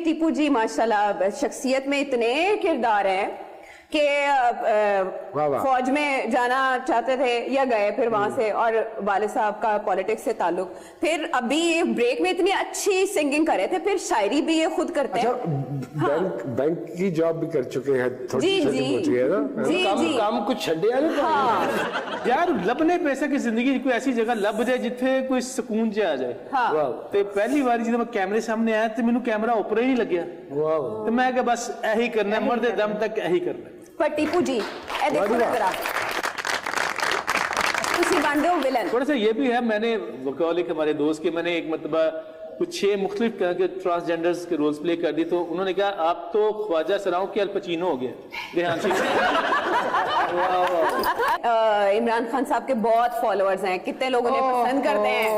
टीपू जी माशाल्लाह शख्सियत में इतने किरदार हैं कि फौज में जाना चाहते थे या गए फिर वहां से, और वाले साहब का पॉलिटिक्स से ताल्लुक, फिर अभी ब्रेक में इतनी अच्छी सिंगिंग कर रहे थे, फिर शायरी भी ये खुद करते हैं। बैंक की जॉब भी कर चुके हैं, जी जी जी काम कुछ छड़े यार लभने पैसे की जिंदगी कोई ऐसी जगह लभ जाए जिथे कोई सुकून जा आ जाए। ते पहली बार जो मैं कैमरे सामने आया तो मैंने कैमरा ऊपर ही नहीं लग्या, तो मैं क्या बस यही करना, मरदे दम तक यही करना। पर टीपू जी ए देखो जरा तुसी बन रहे हो विलन। थोड़ा सा ये भी है, मैंने वकाल एक हमारे दोस्त के, मैंने एक मतलब कुछ 6 मुख्तलिफ तरह के ट्रांसजेंडर्स के रोल्स प्ले कर दी, तो उन्होंने कहा आप तो ख्वाजा सराओं के अल पचीनो हो गए। इमरान खान साहब के बहुत फॉलोअर्स हैं, कितने लोगों ने पसंद करते हैं,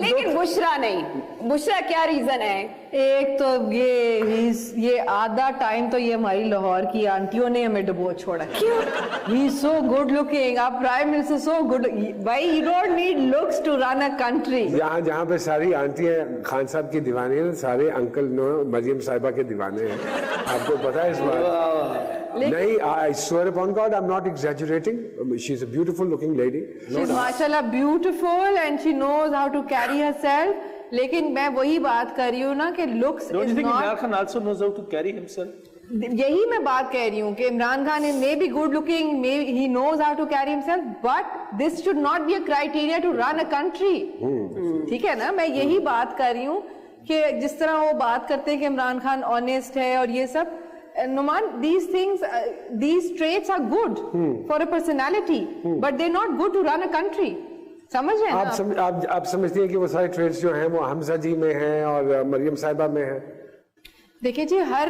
लेकिन बुशरा नहीं। बुशरा क्या रीजन है? एक तो ये आधा टाइम तो ये हमारी लाहौर की आंटियों ने हमें डुबो छोड़ा। क्यों? ही सो गुड लुकिंग, आप प्राइम मिनिस्टर सो गुड, भाई you don't need looks to run a country. जहाँ पे सारी आंटियां खान साहब की दीवानी है, सारे अंकल मरियम साहिबा के दीवाने हैं। आपको पता है इस बात? नहीं, I swear upon God, I'm not exaggerating. She's a beautiful looking lady. She's mashallah beautiful and she knows how to carry herself. लेकिन मैं वही बात कर रही हूँ ना कि looks is not. Imran Khan also knows how to carry himself. यही मैं बात कह रही हूँ कि Imran Khan may be good looking, he knows how to carry himself, but this should not be a criteria to run a country. ठीक है ना? मैं यही बात कर रही हूँ कि जिस तरह वो बात करते हैं कि इमरान खान ऑनेस्ट है और ये सब, Numan, these traits are good for a personality, but they're not good to run a country. समझ रहे हैं ना? आप समझती हैं कि वो सारे ट्रेड्स जो हैं वो हमजा जी में हैं और मरियम साहिबा में हैं? देखिए जी, हर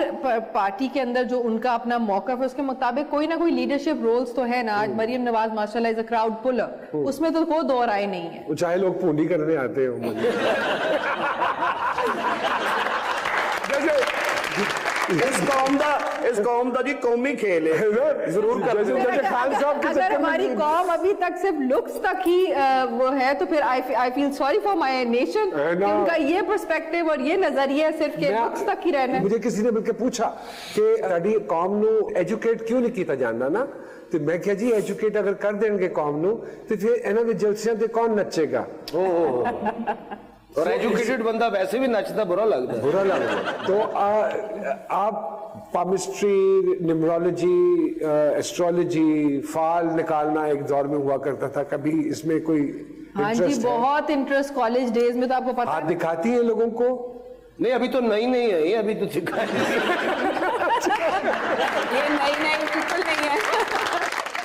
पार्टी के अंदर जो उनका अपना मौक़िफ़ है उसके मुताबिक कोई ना कोई लीडरशिप रोल्स तो है ना। आज मरियम नवाज माशाल्लाह इज अ क्राउड पुलर, उसमें तो कोई दो राय नहीं है। चाहे लोग पूंडी करने आते हो। इस कौम का जी कौमी खेल है, जरूर अगर हमारी कौम अभी तक सिर्फ लुक्स तक ही वो है तो फिर I feel sorry for my nation कि उनका ये पर्सपेक्टिव और ये नजरिया सिर्फ के लुक्स तक ही रहना है। मुझे किसी ने मिलकर पूछा कि साडी कौम नू एजुकेट क्यों नहीं किया जाता ना, तो मैं क्या जी एजुकेट अगर कर देंगे कौम नू तो फिर इन्हां दे जलसियां ते कौन नचेगा? और एजुकेटेड बंदा वैसे भी नचता बुरा लगता है। तो आप पामिस्ट्री, न्यूमरोलॉजी, एस्ट्रोलॉजी, फाल निकालना एक दौर में हुआ करता था, कभी इसमें कोई हाँ जी, बहुत इंटरेस्ट कॉलेज डेज में, तो आपको पता हाथ दिखाती है लोगों को? नहीं, अभी तो नई नहीं है, अभी तो दिखा ये नई बिल्कुल नहीं है।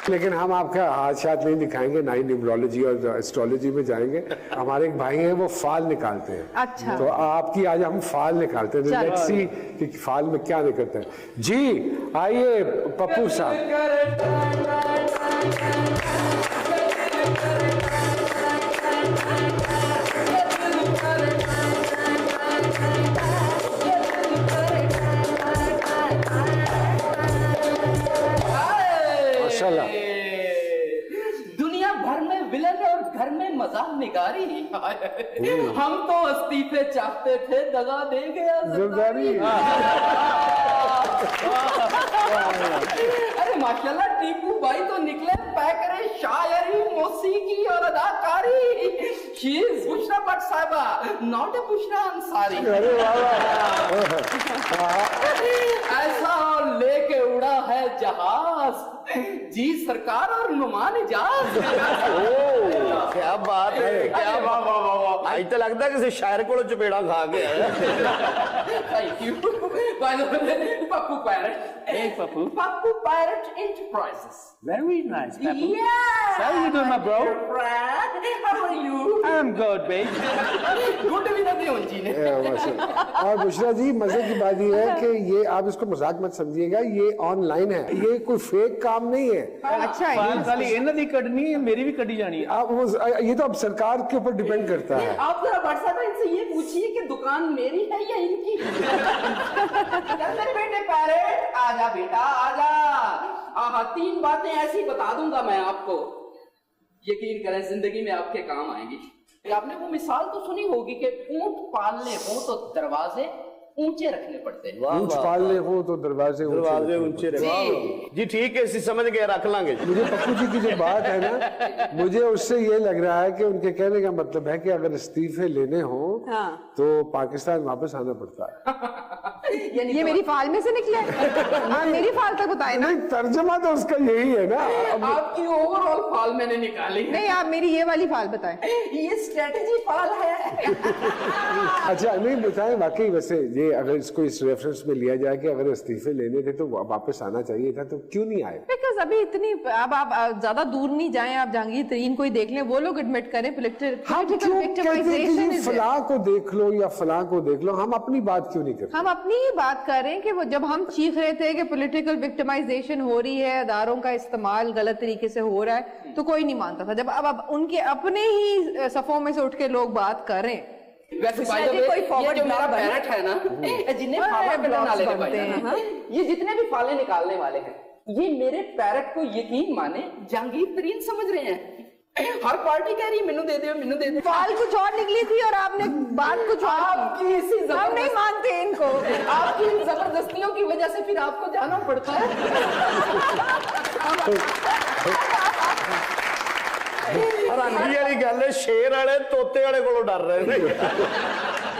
लेकिन हम आपका हाथ शाथ नहीं दिखाएंगे, ना ही न्यूमरोलॉजी और एस्ट्रोलॉजी में जाएंगे। हमारे एक भाई हैं वो फाल निकालते हैं। अच्छा, तो आपकी आज हम फाल निकालते हैं, लेट्स सी कि फाल में क्या निकलता है। जी आइए पप्पू साहब। दुनिया भर में विलन और घर में मजाक निगारी। हम तो इस्तीफे चाहते थे, दगा दे गया ज़रदारी। अरे माशाल्लाह टीपू भाई तो निकले पैकरे शायरी, मौसीकी और अदाकारी। She is बुशरा भट्ट साहिबा, not a बुशरा अंसारी। ऐसा लेके उड़ा है जहाज जी सरकार और नुमान इजाज। क्या बात है, क्या वाह। आज तो लगता है किसी शायर को चपेड़ा खा के thank you. Pappu parrot, Pappu parrot enterprises. Very nice, Peppu. Yeah. How you doing, my bro? Brad, how are you? I'm good, babe. Good भी ना दियो जी ने। और बुशरा जी, मजे की बात ये है कि ये आप इसको मजाक मत समझिएगा, ये ऑनलाइन है, ये कोई फेक काम नहीं है। अच्छा, खाली इन्हां दी कटनी है, मेरी भी कटी जानी है। आप ये तो अब सरकार के ऊपर डिपेंड करता है। आप जरा भट्ट साहब इनसे ये पूछिए कि दुकान मेरी है या इनकी? बेटे पैरेट आजा बेटा आजा। 3 बातें ऐसी बता दूंगा मैं आपको, यकीन करें जिंदगी में आपके काम आएंगी। आपने वो मिसाल तो सुनी होगी कि ऊंट पालने हो तो दरवाजे ऊंचे रखने पड़ते हैं। ऊंच पालने हो तो दरवाजे ऊंचे जी ठीक है, इसी समझ के रख लांगे। मुझे पप्पू जी की जो बात है ना, मुझे उससे ये लग रहा है कि उनके कहने का मतलब है कि अगर इस्तीफे लेने हो तो पाकिस्तान वापस आना पड़ता है। ये मेरी फाइल में से निकला है। हाँ, मेरी फाइल तक बताए ना। नहीं, तर्जमा तो उसका यही है ना। आपकी ओवरऑल फाइल मैंने निकाली है। नहीं, आप मेरी ये वाली फाइल बताएं। ये स्ट्रेटेजी फाइल है। अच्छा नहीं बताएं, वाकई वैसे ये अगर इसको इस रेफरेंस में लिया जाए कि अगर इस्तीफे लेने थे तो वापस आना चाहिए था, तो क्यों नहीं आए? बिकॉज अभी इतनी अब आप ज्यादा दूर नहीं जाएं, आप जहांगीर तरीन को ही देख लें, वो लोग एडमिट करें हम क्यों कहते हैं विक्टिमाइजेशन कि फलां को देख लो या फलां को देख लो, हम अपनी बात क्यों नहीं करते? हम अपनी ही बात कर रहे हैं कि वो जब हम चीख रहे थे कि पॉलिटिकल विक्टिमाइजेशन हो रही है, अदारों का इस्तेमाल गलत तरीके से हो रहा है, तो कोई नहीं मानता था। जब अब उनके अपने ही सफों में से उठ के लोग बात कर रहे हैं। वैसे कोई फॉरवर्ड जो मेरा पैरट है ना, जिन्हें फाले बनते हैं, ये जितने भी फाले निकालने वाले हैं, ये मेरे पैरट को यकीन माने जहांगीर तरीन समझ रहे हैं। हर पार्टी कह रही है मेनू दे दो, मेनू दे दो। फाल कुछ और निकली थी और आपने बात कुछ और। आपकी इसी हम नहीं मानते इनको। आपकी इन जबरदस्तियों की वजह से फिर आपको जाना पड़ता है। हैरानगी वाली गल है, शेर वाले तोते वाले को डर रहे हैं।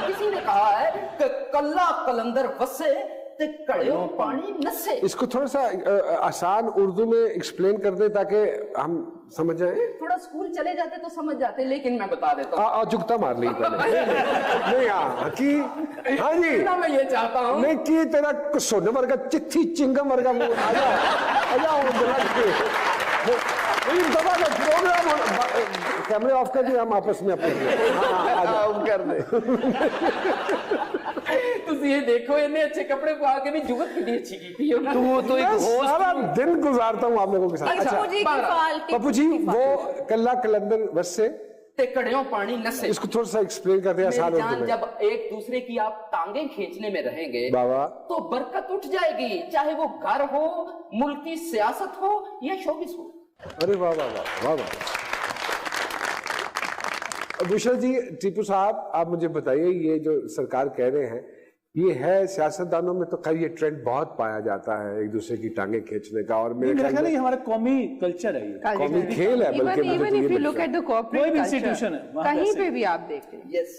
किसी ने कहा है कि कल्ला कलंदर वसे ते कड़ियों पानी नसे। इसको थोड़ा सा आसान उर्दू में एक्सप्लेन कर दे ताकि हम समझ जाए। थोड़ा स्कूल चले जाते तो समझ जाते, लेकिन मैं बता देता हूँ। जुगता मार ली पहले। नहीं हाँ जी, मैं ये चाहता हूँ नहीं कि तेरा सोने वर्गा चिट्ठी चिंगम वर्गा आजा दबा दो प्रोग्राम, कैमरे ऑफ कर दिए, हम आपस में अपने कर दे। तुम ये देखो, इतने अच्छे कपड़े पा के भी जुगत कितनी अच्छी की थी। तू तो एक सारा दिन गुजारता हूँ आप लोगों के साथ। अच्छा पप्पू जी, वो कल्ला कलंदर वस्से ते कड़ियों पानी नसे, इसको थोड़ा सा एक्सप्लेन करते हैं आसान उर्दू में। जब एक दूसरे की आप टांगे खींचने में रहेंगे बाबा, तो बरकत उठ जाएगी, चाहे वो घर हो, मुल्क की सियासत हो या शोबिस हो। अरे वाह वाह वाह वाह वाह। भूषण जी, टीपू साहब, आप मुझे बताइए, ये जो सरकार कह रहे हैं, ये है सियासतदानों में तो खैर ये ट्रेंड बहुत पाया जाता है एक दूसरे की टांगे खींचने का, और मेरे ख्याल में हमारा कौमी कल्चर है, ये कौमी खेल है। बल्कि even if you look at the corporate institution है, कहीं पे भी आप देखें, यस।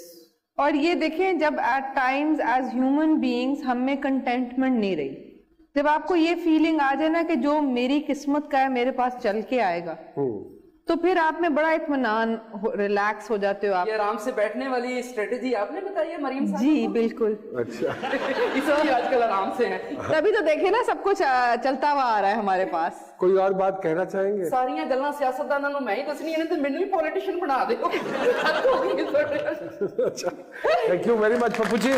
और ये देखें, जब at times as human beings हम में कंटेंटमेंट नहीं रही, जब आपको ये फीलिंग आ जाए ना कि जो मेरी किस्मत का है मेरे पास चल के आएगा, तो फिर आप में बड़ा इत्मीनान, रिलैक्स हो जाते हो आप। ये आराम से बैठने वाली स्ट्रेटेजी आपने बताई है मरीम साहब? जी बिल्कुल। अच्छा इसलिए आजकल आराम से है। तभी तो देखे ना, सब कुछ चलता हुआ आ रहा है हमारे पास। कोई और बात कहना चाहेंगे? सारियां गल्लां सियासतदानां नूं मैं ही दसनी है, तो मैनू ही पॉलिटिशियन बना दे। अच्छा, thank you very much Pappu ji.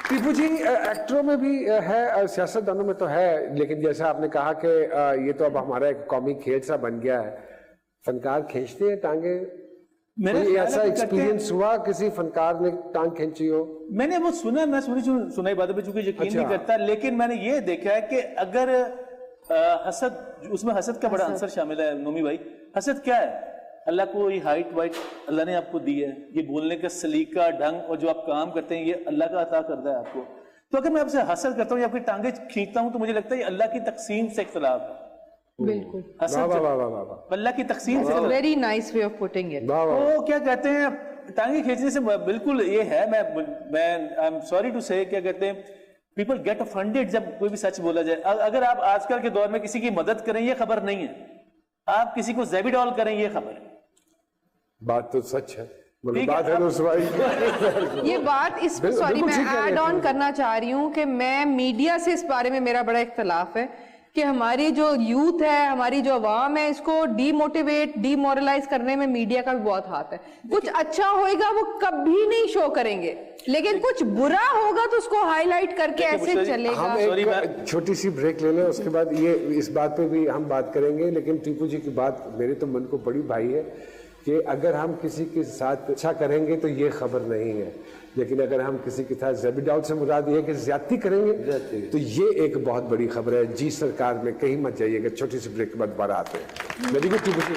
Tipu ji, एक्टरों में भी है, सियासतदानों में तो है, लेकिन जैसा आपने कहा कि ये तो अब हमारा एक कौमी खेल सा बन गया है। फनकार खींचते हैं टांगे? कोई ऐसा एक्सपीरियंस हुआ किसी फनकार ने टांग खींची हो? मैंने वो सुना, मैं सुनाई बातों पे चूंकि यकीन नहीं करता, लेकिन मैंने ये देखा है कि अगर हसद, उसमें हसद का बड़ा आंसर शामिल है। नोमी भाई, हसद क्या है? अल्लाह को ये हाइट वाइट अल्लाह ने आपको दी है, ये बोलने का सलीका, ढंग, और जो आप काम करते हैं, ये अल्लाह का अता करता है आपको। तो अगर मैं आपसे हसद करता हूँ या आपकी टांगे खींचता हूँ, तो मुझे लगता है ये अल्लाह की तकसीम से इख्तिलाफ है। बिल्कुल, अल्लाह की तकसीम से। Very nice way of putting it. तो क्या कहते हैं, टांगे खींचने से बिल्कुल ये है, मैं आई एम सॉरी टू से, क्या कहते हैं, पीपल गेट ऑफेंडेड जब कोई भी सच बोला जाए। अगर आप आजकल के दौर में किसी की मदद करें, ये खबर नहीं है, आप किसी को ज़ेबिडॉल करें, ये खबर है। बात तो सच है, बात है तो ये बात इस पर, सॉरी, मैं ऐड ऑन करना चाह रही हूँ कि मैं मीडिया से इस बारे में मेरा बड़ा इख्तलाफ है कि हमारी जो यूथ है, हमारी जो अवाम है, इसको डीमोटिवेट, डीमोरलाइज करने में मीडिया का भी बहुत हाथ है। कुछ अच्छा होएगा वो कभी नहीं शो करेंगे, लेकिन कुछ बुरा होगा तो उसको हाईलाइट करके ऐसे चलेगा। हम एक छोटी सी ब्रेक ले लें, उसके बाद ये इस बात पे भी हम बात करेंगे। लेकिन टीपू जी की बात मेरे तो मन को बड़ी भाई है कि अगर हम किसी के साथ अच्छा करेंगे तो ये खबर नहीं है, लेकिन अगर हम किसी के साथ ज़ेबिडॉल से मुराद ये कि ज्यादती करेंगे तो ये एक बहुत बड़ी खबर है। जी सरकार में कहीं मत जाइएगा। छोटी सी ब्रेक के बाद दोबारा आते हैं। वेरी गुड टीपू जी।